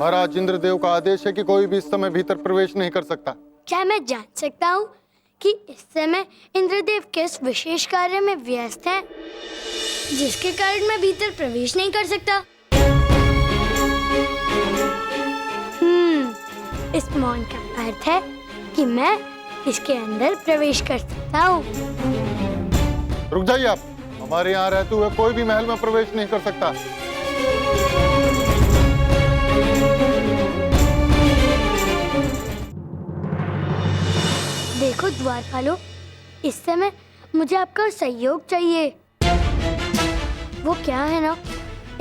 महाराज इंद्रदेव का आदेश है कि कोई भी इस समय भीतर प्रवेश नहीं कर सकता। क्या मैं जान सकता हूँ कि इस समय इंद्रदेव किस विशेष कार्य में व्यस्त हैं, जिसके कारण मैं भीतर प्रवेश नहीं कर सकता? इस मौन का अर्थ है कि मैं इसके अंदर प्रवेश कर सकता हूँ। रुक जाइए आप, हमारे यहाँ रहते हुए कोई भी महल में प्रवेश नहीं कर सकता। देखो द्वारपालों, इस समय मुझे आपका सहयोग चाहिए। वो क्या है ना,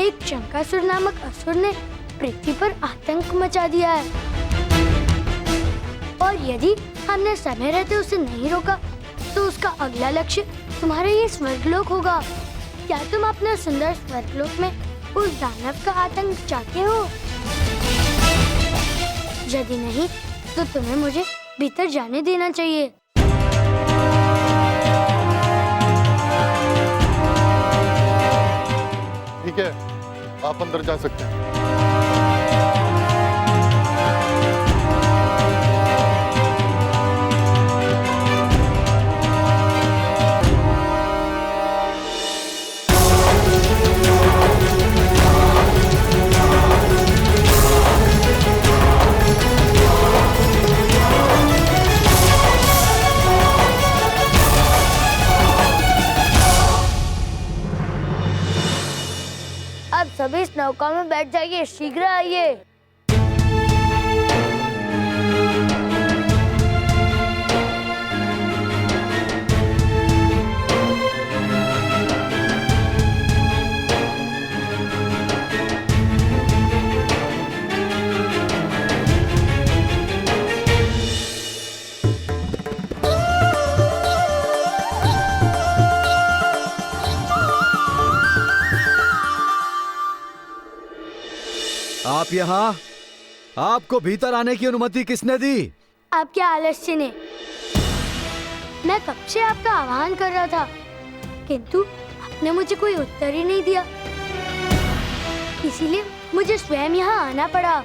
एक शंकासुर नामक असुर ने पृथ्वी पर आतंक मचा दिया है, और यदि हमने समय रहते उसे नहीं रोका तो उसका अगला लक्ष्य तुम्हारा ये स्वर्गलोक होगा। क्या तुम अपने सुंदर स्वर्गलोक में उस दानव का आतंक चाहते हो? यदि नहीं तो तुम्हें मुझे भीतर जाने देना चाहिए। ठीक है, आप अंदर जा सकते हैं। अब सभी इस नौका में बैठ जाइए, शीघ्र आइए। आप यहाँ? आपको भीतर आने की अनुमति किसने दी? आपके आलस्य ने। मैं कब से आपका आह्वान कर रहा था, किंतु आपने मुझे कोई उत्तर ही नहीं दिया, इसीलिए मुझे स्वयं यहाँ आना पड़ा।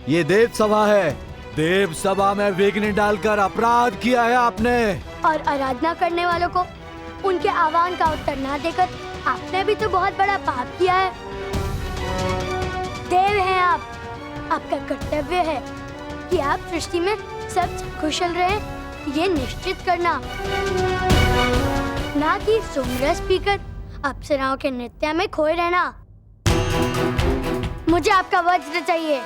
ये देव सभा है। देव सभा में विघ्न डालकर अपराध किया है आपने। और आराधना करने वालों को उनके आह्वान का उत्तर ना देकर आपने भी तो बहुत बड़ा पाप किया है। देव हैं आप, आपका कर्तव्य है कि आप सृष्टि में सब कुशल रहें, ये निश्चित करना, ना कि सुमरस पीकर अप्सराओं के नृत्य में खोए रहना। मुझे आपका वज्र चाहिए।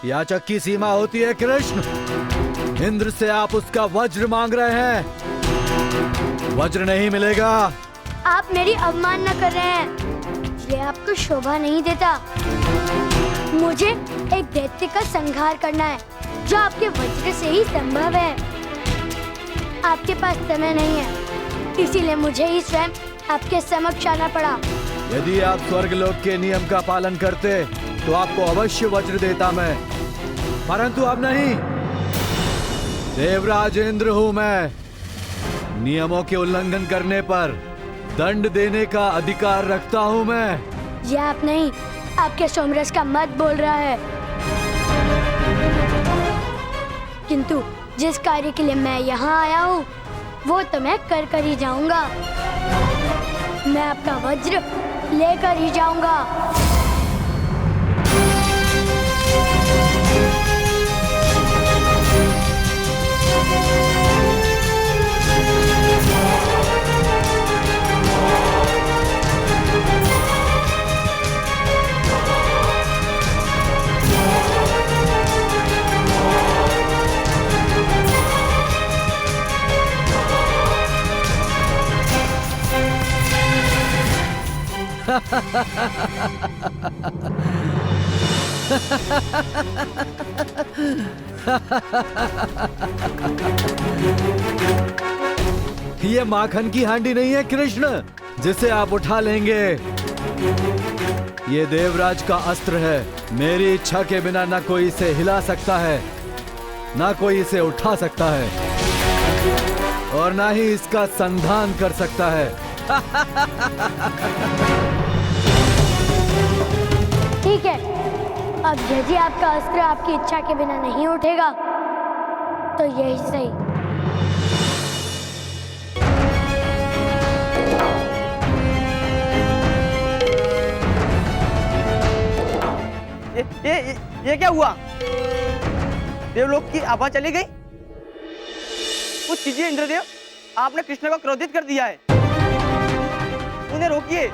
याचक की सीमा होती है कृष्ण। इंद्र से आप उसका वज्र मांग रहे हैं। वज्र नहीं मिलेगा। आप मेरी अवमानना कर रहे हैं, ये आपको शोभा नहीं देता। मुझे एक दैत्य का संहार करना है, जो आपके वज्र से ही संभव है। आपके पास समय नहीं है, इसीलिए मुझे ही स्वयं आपके समक्ष आना पड़ा। यदि आप स्वर्गलोक के नियम का पालन करते तो आपको अवश्य वज्र देता मैं, परंतु अब नहीं। देवराज इंद्र हूँ मैं। नियमों के उल्लंघन करने पर दंड देने का अधिकार रखता हूँ मैं। ये आप नहीं, आपके सोमरस का मत बोल रहा है। किंतु जिस कार्य के लिए मैं यहाँ आया हूँ वो तो मैं कर ही जाऊंगा। मैं आपका वज्र लेकर ही जाऊंगा। ये माखन की हांडी नहीं है कृष्ण, जिसे आप उठा लेंगे। ये देवराज का अस्त्र है। मेरी इच्छा के बिना ना कोई इसे हिला सकता है, ना कोई इसे उठा सकता है, और ना ही इसका संधान कर सकता है। अब यदि आपका अस्त्र आपकी इच्छा के बिना नहीं उठेगा तो यही सही। ये क्या हुआ? देवलोक की आभा चली गई। कुछ कीजिए इंद्रदेव, आपने कृष्ण को क्रोधित कर दिया है। उन्हें रोकिए,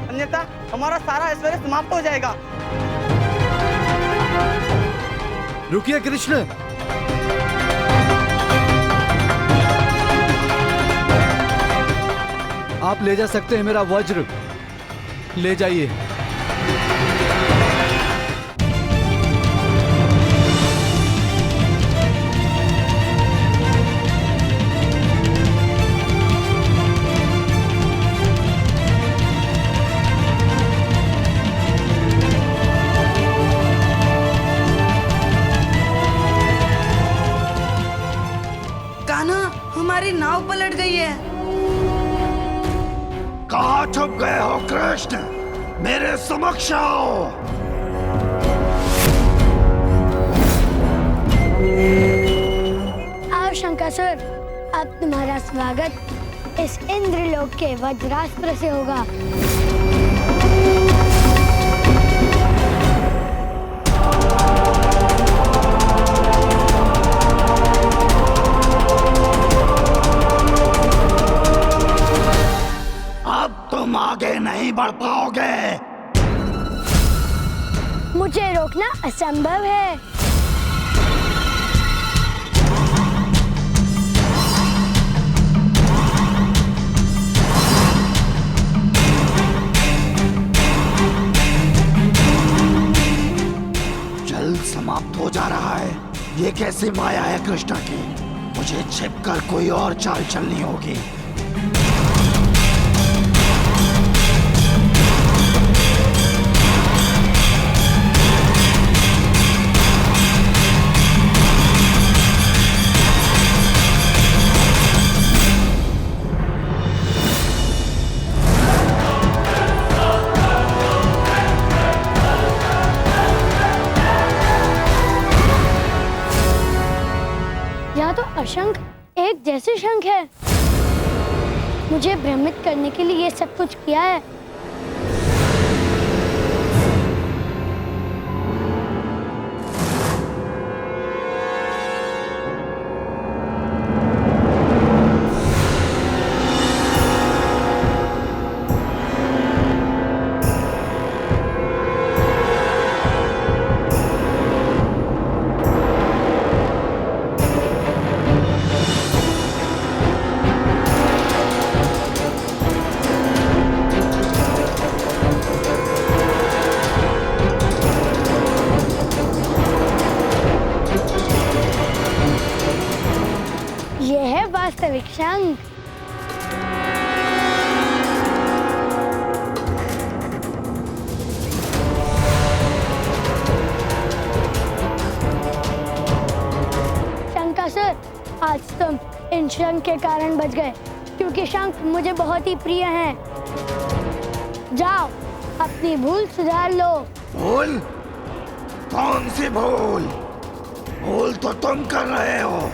अन्यथा हमारा सारा ऐश्वर्य समाप्त हो जाएगा। रुकिए कृष्ण। आप ले जा सकते हैं मेरा वज्र, ले जाइए। कान्हा, हमारी नाव पलट गई है। कहाँ छुप गए हो कृष्ण? मेरे समक्ष आओ। आओ शंकासुर, अब तुम्हारा स्वागत इस इंद्रलोक के वज्रास्त्र से होगा। तुम आगे नहीं बढ़ पाओगे। मुझे रोकना असंभव है। जल्द समाप्त हो जा रहा है। ये कैसी माया है कृष्ण की? मुझे छिपकर कोई और चाल चलनी होगी। यह तो अशंख एक जैसे शंख है। मुझे भ्रमित करने के लिए ये सब कुछ किया है। यह है वास्तविक शंख। शंकासुर, आज तुम इन शंख के कारण बच गए, क्योंकि शंख मुझे बहुत ही प्रिय हैं। जाओ, अपनी भूल सुधार लो। भूल? कौन सी भूल? भूल तो तुम कर रहे हो,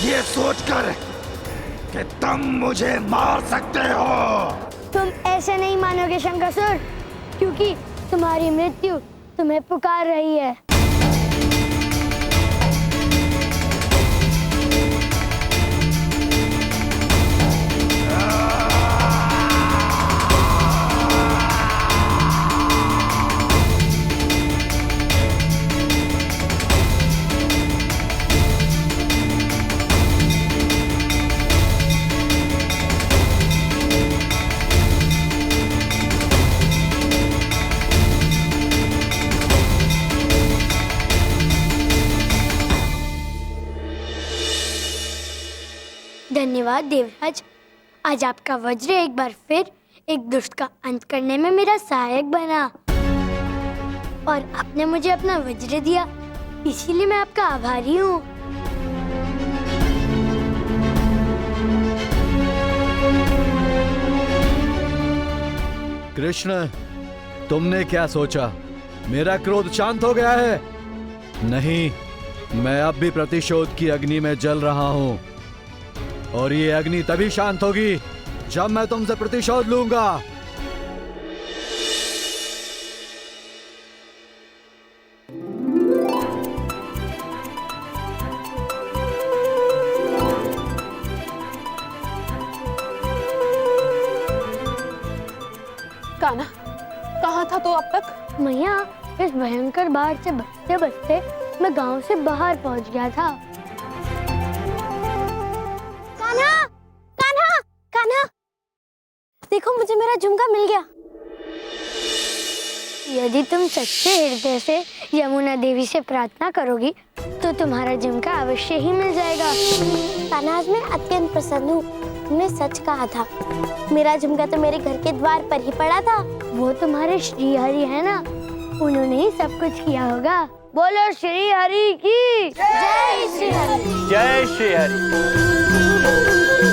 ये सोचकर कि तुम मुझे मार सकते हो। तुम ऐसे नहीं मानोगे शंकासुर, क्योंकि तुम्हारी मृत्यु तुम्हें पुकार रही है। धन्यवाद देवराज, आज आपका वज्र एक बार फिर एक दुष्ट का अंत करने में मेरा सहायक बना और आपने मुझे अपना वज्र दिया, इसीलिए मैं आपका आभारी हूँ। कृष्ण, तुमने क्या सोचा मेरा क्रोध शांत हो गया है? नहीं, मैं अब भी प्रतिशोध की अग्नि में जल रहा हूं और ये अग्नि तभी शांत होगी जब मैं तुमसे प्रतिशोध लूंगा। कान्हा, कहाँ था तो अब तक? मैया, इस भयंकर बाढ़ से बचते बचते मैं गांव से बाहर पहुंच गया था। कान्हा, कान्हा, कान्हा, देखो मुझे मेरा झुमका मिल गया। यदि तुम सच्चे हृदय से यमुना देवी से प्रार्थना करोगी तो तुम्हारा झुमका अवश्य ही मिल जाएगा। कान्हा, आज मैं अत्यंत प्रसन्न हूँ। तुमने सच कहा था। मेरा झुमका तो मेरे घर के द्वार पर ही पड़ा था। वो तुम्हारे श्री हरि है ना, उन्होंने ही सब कुछ किया होगा। बोलो श्री हरि की जय। श्री हरि। जय श्री हरि।